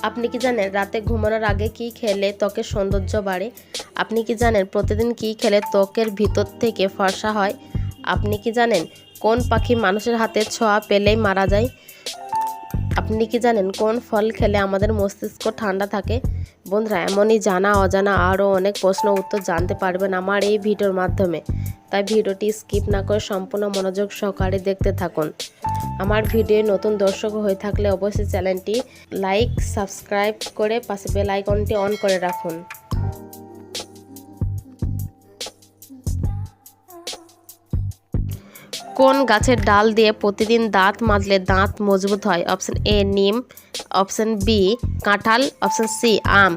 আপনি কি জানেন রাতে ঘুমানোর আগে কি খেলে ত্বকের সৌন্দর্য বাড়ে? আপনি কি জানেন প্রতিদিন কি খেলে ত্বকের ভিতর থেকে ফর্সা হয়? আপনি কি জানেন কোন পাখি মানুষের হাতে ছোঁয়া পেলেই মারা যায়? আপনি কি জানেন কোন ফল খেলে আমাদের মস্তিষ্ক ঠান্ডা থাকে? বন্ধুরা, এমনই জানা অজানা আরও অনেক প্রশ্ন উত্তর জানতে পারবেন আমার এই ভিডিওর মাধ্যমে। তাই ভিডিওটি স্কিপ না করে সম্পূর্ণ মনোযোগ সহকারে দেখতে থাকুন। আমার ভিডিও নতুন দর্শক হয়ে থাকলে অবশ্যই চ্যানেলটি লাইক সাবস্ক্রাইব করে পাশে বেল আইকনটি অন করে রাখুন। কোন গাছের ডাল দিয়ে প্রতিদিন দাঁত মাজলে দাঁত মজবুত হয়? অপশন এ নিম, অপশন বি কাঁঠাল, অপশন সি আম।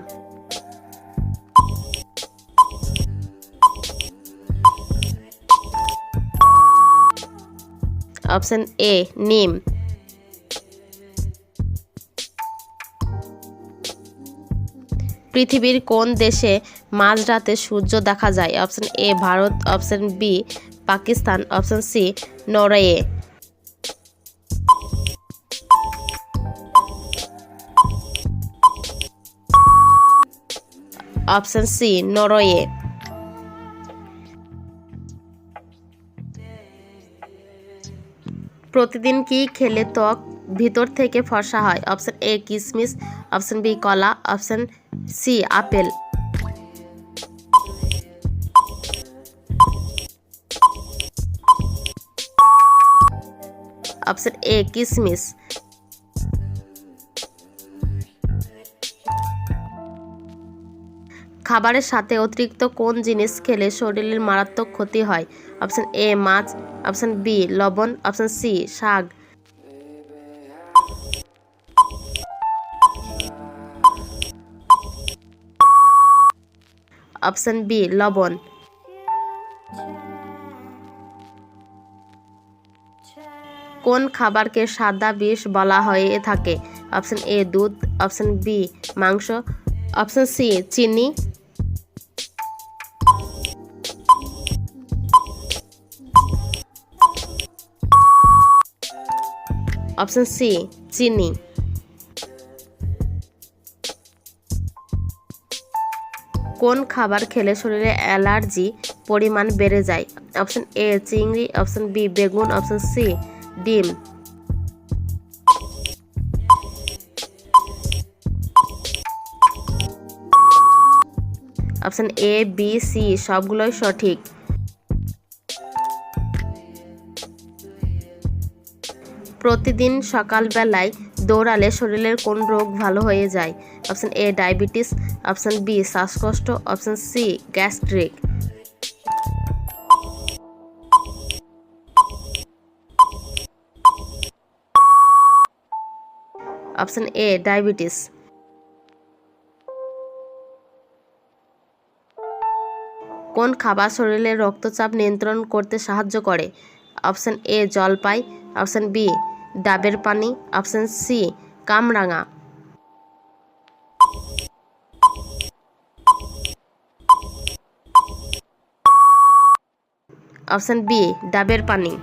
অপশন এ নিম। পৃথিবীর কোন দেশে মাঝরাতে সূর্য দেখা যায়? Option A Bharat, option B Pakistan, option C Norway. Option C Norway. প্রতিদিন কি খেলে ত্বক ভিতর থেকে ফর্সা হয়? অপশন এ কিশমিশ, অপশন বি কলা, option C apple. Option A কিশমিশ। খাবারের সাথে অতিরিক্ত কোন জিনিস খেলে শরীরের মারাত্মক ক্ষতি হয়? অপশন এ মাছ, অপশন বি লবণ, অপশন সি শাক। অপশন বি লবণ। কোন খাবারকে সাদা বিষ বলা হয়ে থাকে? অপশন এ দুধ, অপশন বি মাংস, অপশন সি চিনি। অপশন সি চিনি। কোন খাবার খেলে শরীরে অ্যালার্জি পরিমাণ বেড়ে যায়? অপশন এ চিংড়ি, অপশন বি বেগুন, অপশন সি ডিম। অপশন এ বি সি সবগুলোই সঠিক। প্রতিদিন সকালবেলায় দৌড়ালে শরীরের কোন রোগ ভালো হয়ে যায়? Option A diabetes, option B শ্বাসকষ্ট, option C gastric. Option A diabetes. কোন খাবার শরীরের রক্তচাপ নিয়ন্ত্রণ করতে সাহায্য করে? অপশন এ জলপাই, অপশন বি ডাবের পানি, অপশন সি কামরাঙা। অপশন বি ডাবের পানি।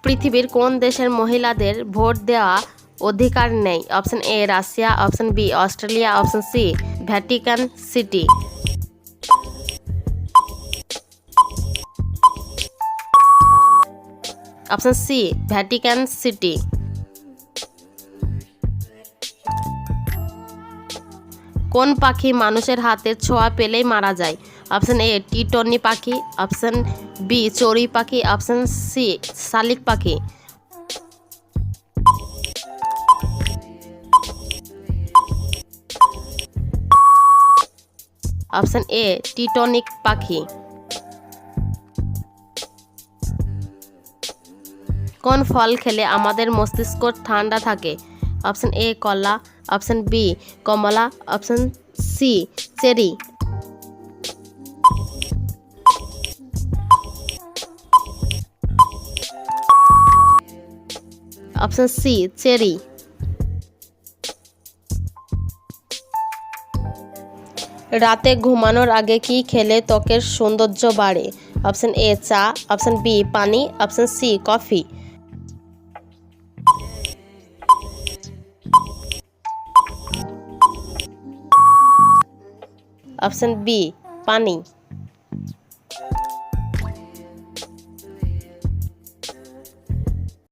পৃথিবীর কোন দেশের মহিলাদের ভোট দেওয়া অধিকার নেই? Option A Russia, option B Australia, option C Vatican City. Option C Vatican City. কোন পাখি মানুষের হাতে ছোঁয়া পেলেই মারা যায়? অপশন এ টিটনি পাখি, অপশন বি চড়ুই পাখি, অপশন সি শালিক পাখি। অপশন এ টিটনিক পাখি। কোন ফল খেলে আমাদের মস্তিষ্ক ঠান্ডা থাকে? অপশন এ কলা, অপশন বি কমলা, option C cherry. Option C cherry. রাতে ঘুমানোর আগে কি খেলে ত্বকের সৌন্দর্য বাড়ে? অপশন এ চা, অপশন বি পানি, option C coffee. Option B পানি।